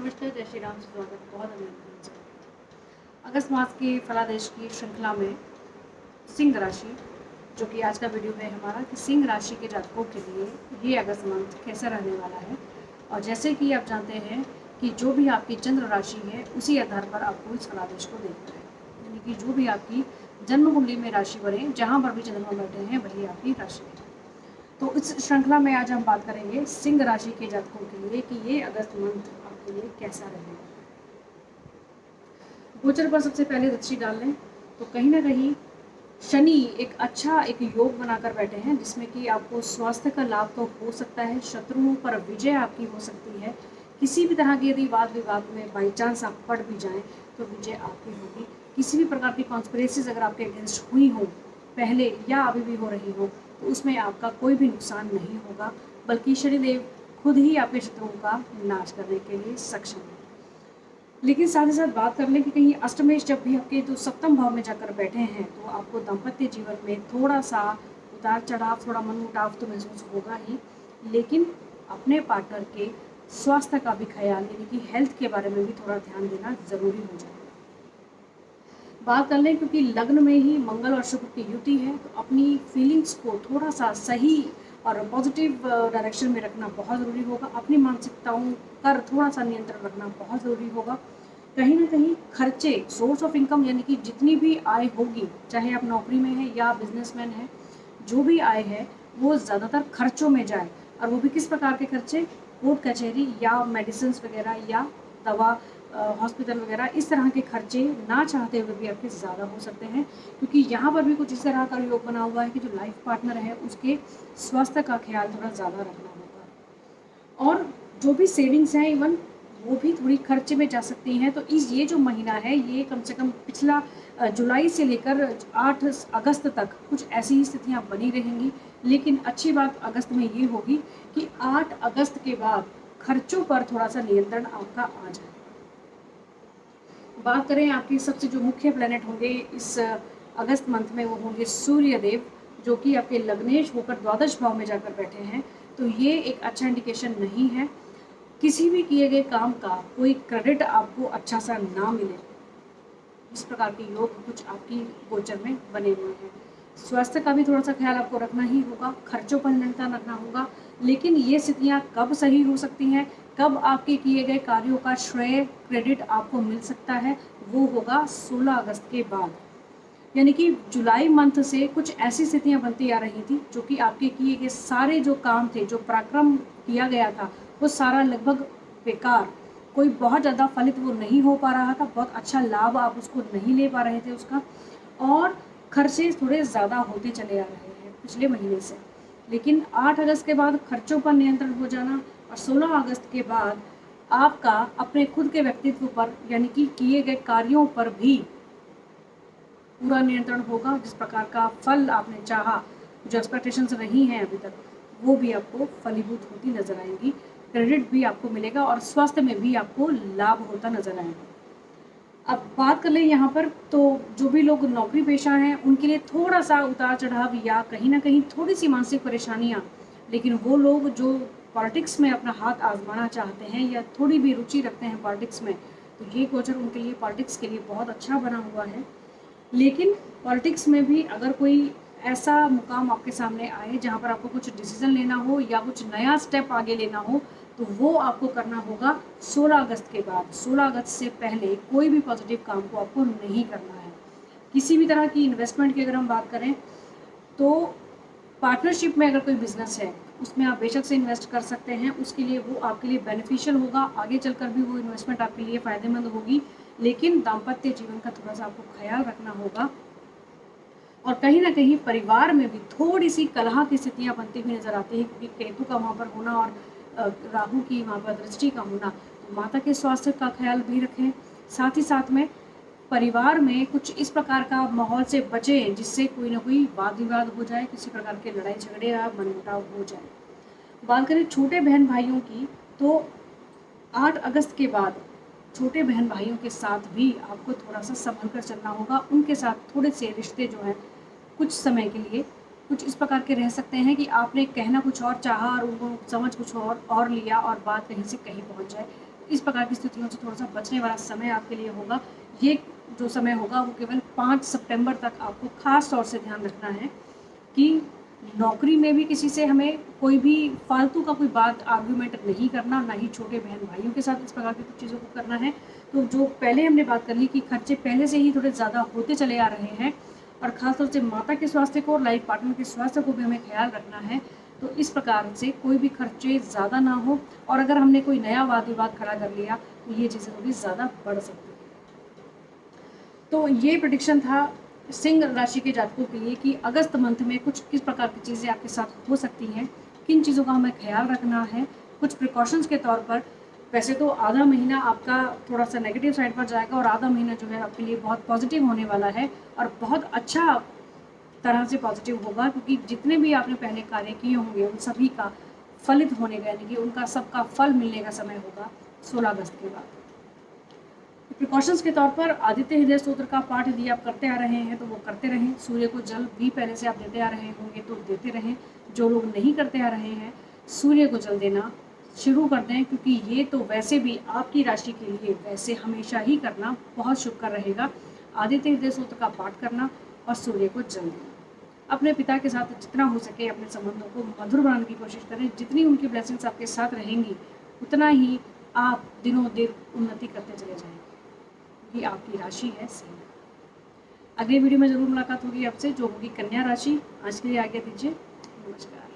नमस्कार, जय श्री राम से स्वागत बहुत अभिनंदन से। अगस्त मास की फलादेश की श्रृंखला में सिंह राशि, जो कि आज का वीडियो है हमारा, कि सिंह राशि के जातकों के लिए ये अगस्त मंथ कैसा रहने वाला है। और जैसे कि आप जानते हैं कि जो भी आपकी चंद्र राशि है उसी आधार पर आपको इस फलादेश को देखना है, यानी कि जो भी आपकी जन्म कुंडली में राशि बने, जहाँ पर भी चंद्रमा बैठे हैं वही आपकी राशि है। तो इस श्रृंखला में आज हम बात करेंगे सिंह राशि के जातकों के लिए कि ये अगस्त मंथ आपके लिए कैसा रहेगा। गोचर पर सबसे पहले दृष्टि डाल लें तो कहीं ना कहीं शनि एक योग बनाकर बैठे हैं, जिसमें कि आपको स्वास्थ्य का लाभ तो हो सकता है, शत्रुओं पर विजय आपकी हो सकती है। किसी भी तरह के यदि वाद विवाद में बाई चांस आप पड़ भी जाएं तो विजय आपकी होगी। किसी भी प्रकार की कॉन्स्पिरेसीज अगर आपके अगेंस्ट हुई हो पहले या अभी भी हो रही हो तो उसमें आपका कोई भी नुकसान नहीं होगा, बल्कि शनिदेव खुद ही आपके शत्रुओं का नाश करने के लिए सक्षम है। लेकिन साथ ही साथ बात कर लें कि कहीं अष्टमेश जब भी आपके तो सप्तम भाव में जाकर बैठे हैं तो आपको दाम्पत्य जीवन में थोड़ा सा उतार चढ़ाव, थोड़ा मनमुटाव तो महसूस होगा ही, लेकिन अपने पार्टनर के स्वास्थ्य का भी ख्याल, यानी कि हेल्थ के बारे में भी थोड़ा ध्यान देना जरूरी हो जाए। बात कर लें क्योंकि लग्न में ही मंगल और शुक्र की युति है, तो अपनी फीलिंग्स को थोड़ा सा सही और पॉजिटिव डायरेक्शन में रखना बहुत ज़रूरी होगा। अपनी मानसिकताओं पर थोड़ा सा नियंत्रण रखना बहुत ज़रूरी होगा। कहीं ना कहीं खर्चे, सोर्स ऑफ इनकम, यानी कि जितनी भी आय होगी, चाहे आप नौकरी में हैं या बिजनेसमैन हैं, जो भी आय है वो ज़्यादातर खर्चों में जाए। और वो भी किस प्रकार के खर्चे? कोर्ट कचहरी या मेडिसिन वगैरह या दवा, हॉस्पिटल वगैरह, इस तरह के खर्चे ना चाहते हुए भी आपके ज़्यादा हो सकते हैं, क्योंकि यहाँ पर भी कुछ इस तरह का योग बना हुआ है कि जो लाइफ पार्टनर है उसके स्वास्थ्य का ख्याल थोड़ा ज़्यादा रखना होगा। और जो भी सेविंग्स हैं इवन वो भी थोड़ी खर्चे में जा सकती हैं। तो ये जो महीना है ये कम से कम पिछला जुलाई से लेकर 8 अगस्त तक कुछ ऐसी ही स्थितियाँ बनी रहेंगी। लेकिन अच्छी बात अगस्त में ये होगी कि 8 अगस्त के बाद खर्चों पर थोड़ा सा नियंत्रण आपका आ जाए। बात करें आपके सबसे जो मुख्य प्लैनेट होंगे इस अगस्त मंथ में, वो होंगे सूर्यदेव, जो कि आपके लग्नेश होकर द्वादश भाव में जाकर बैठे हैं। तो ये एक अच्छा इंडिकेशन नहीं है। किसी भी किए गए काम का कोई क्रेडिट आपको अच्छा सा ना मिले, इस प्रकार के योग कुछ आपकी गोचर में बने हुए हैं। स्वास्थ्य का भी थोड़ा सा ख्याल आपको रखना ही होगा, खर्चों पर नियंत्रण रखना होगा। लेकिन ये स्थितियाँ कब सही हो सकती हैं, कब आपके किए गए कार्यों का श्रेय, क्रेडिट आपको मिल सकता है, वो होगा 16 अगस्त के बाद। यानी कि जुलाई मंथ से कुछ ऐसी स्थितियाँ बनती आ रही थी जो कि आपके किए गए सारे जो काम थे, जो पराक्रम किया गया था, वो सारा लगभग बेकार, कोई बहुत ज़्यादा फलित वो नहीं हो पा रहा था, बहुत अच्छा लाभ आप उसको नहीं ले पा रहे थे उसका, और खर्चे थोड़े ज़्यादा होते चले आ रहे हैं पिछले महीने से। लेकिन 8 अगस्त के बाद खर्चों पर नियंत्रण हो जाना और 16 अगस्त के बाद आपका अपने खुद के व्यक्तित्व पर, यानी कि किए गए कार्यों पर भी पूरा नियंत्रण होगा। जिस प्रकार का फल आपने चाहा, जो एक्सपेक्टेशंस रही हैं अभी तक, वो भी आपको फलीभूत होती नजर आएंगी। क्रेडिट भी आपको मिलेगा और स्वास्थ्य में भी आपको लाभ होता नजर आएगा। अब बात कर लें यहाँ पर, तो जो भी लोग नौकरी पेशा हैं उनके लिए थोड़ा सा उतार चढ़ाव या कहीं ना कहीं थोड़ी सी मानसिक परेशानियाँ। लेकिन वो लोग जो पॉलिटिक्स में अपना हाथ आजमाना चाहते हैं या थोड़ी भी रुचि रखते हैं पॉलिटिक्स में, तो ये गोचर उनके लिए, पॉलिटिक्स के लिए बहुत अच्छा बना हुआ है। लेकिन पॉलिटिक्स में भी अगर कोई ऐसा मुकाम आपके सामने आए जहाँ पर आपको कुछ डिसीजन लेना हो या कुछ नया स्टेप आगे लेना हो, तो वो आपको करना होगा 16 अगस्त के बाद। 16 अगस्त से पहले कोई भी पॉजिटिव काम को आपको नहीं करना है। किसी भी तरह की इन्वेस्टमेंट की अगर हम बात करें तो पार्टनरशिप में अगर कोई बिजनेस है उसमें आप बेशक से इन्वेस्ट कर सकते हैं, उसके लिए वो आपके लिए बेनिफिशियल होगा, आगे चलकर भी वो इन्वेस्टमेंट आपके लिए फ़ायदेमंद होगी। लेकिन दाम्पत्य जीवन का थोड़ा सा आपको ख्याल रखना होगा। और कहीं ना कहीं परिवार में भी थोड़ी सी कलह की स्थितियाँ बनती हुई नजर आती है, क्योंकि केतु का वहाँ पर होना और राहु की वहाँ पर दृष्टि का होना। तो माता के स्वास्थ्य का ख्याल भी रखें। साथ ही साथ में परिवार में कुछ इस प्रकार का माहौल से बचें जिससे कोई ना कोई वाद विवाद हो जाए, किसी प्रकार के लड़ाई झगड़े या मनमुटाव हो जाए। बात करें छोटे बहन भाइयों की, तो 8 अगस्त के बाद छोटे बहन भाइयों के साथ भी आपको थोड़ा सा संभल कर चलना होगा। उनके साथ थोड़े से रिश्ते जो हैं कुछ समय के लिए कुछ इस प्रकार के रह सकते हैं कि आपने कहना कुछ और चाहा और उनको समझ कुछ और लिया और बात कहीं से कहीं पहुंच जाए। इस प्रकार की स्थितियों से थोड़ा सा बचने वाला समय आपके लिए होगा। ये जो समय होगा वो केवल 5 सितंबर तक आपको खास तौर से ध्यान रखना है कि नौकरी में भी किसी से हमें कोई भी फालतू का कोई बात आर्ग्यूमेंट नहीं करना, ना ही छोटे बहन भाइयों के साथ इस प्रकार की कुछ चीज़ों को करना है। तो जो पहले हमने बात कर ली कि खर्चे पहले से ही थोड़े ज़्यादा होते चले आ रहे हैं और ख़ासतौर से माता के स्वास्थ्य को और लाइफ पार्टनर के स्वास्थ्य को भी हमें ख्याल रखना है। तो इस प्रकार से कोई भी खर्चे ज़्यादा ना हो, और अगर हमने कोई नया वाद विवाद खड़ा कर लिया तो ये चीज़ें थोड़ी ज़्यादा बढ़ सकती है। तो ये प्रेडिक्शन था सिंह राशि के जातकों के लिए कि अगस्त मंथ में कुछ किस प्रकार की चीज़ें आपके साथ हो सकती हैं, किन चीज़ों का हमें ख्याल रखना है। कुछ प्रिकॉशंस के तौर पर वैसे तो आधा महीना आपका थोड़ा सा नेगेटिव साइड पर जाएगा और आधा महीना जो है आपके लिए बहुत पॉजिटिव होने वाला है और बहुत अच्छा तरह से पॉजिटिव होगा, क्योंकि जितने भी आपने पहले कार्य किए होंगे उन सभी का फलित होने का, यानी कि उनका सबका फल मिलने का समय होगा 16 अगस्त के बाद। प्रिकॉशंस के तौर पर आदित्य हृदय स्तोत्र का पाठ यदि आप करते आ रहे हैं तो वो करते रहें। सूर्य को जल भी पहले से आप देते आ रहे होंगे तो देते रहें। जो लोग नहीं करते आ रहे हैं सूर्य को जल देना शुरू कर दें, क्योंकि ये तो वैसे भी आपकी राशि के लिए वैसे हमेशा ही करना बहुत शुभकर रहेगा। आदित्य हृदय स्तोत्र का पाठ करना और सूर्य को जल देना। अपने पिता के साथ जितना हो सके अपने संबंधों को मधुर बनाने की कोशिश करें। जितनी उनकी ब्लेसिंग्स आपके साथ रहेंगी उतना ही आप दिनों दिन उन्नति करते चले जाएंगे। ये आपकी राशि है सिंह। अगले वीडियो में ज़रूर मुलाकात होगी आपसे, जो होगी कन्या राशि। आज के लिए आज्ञा दीजिए। नमस्कार।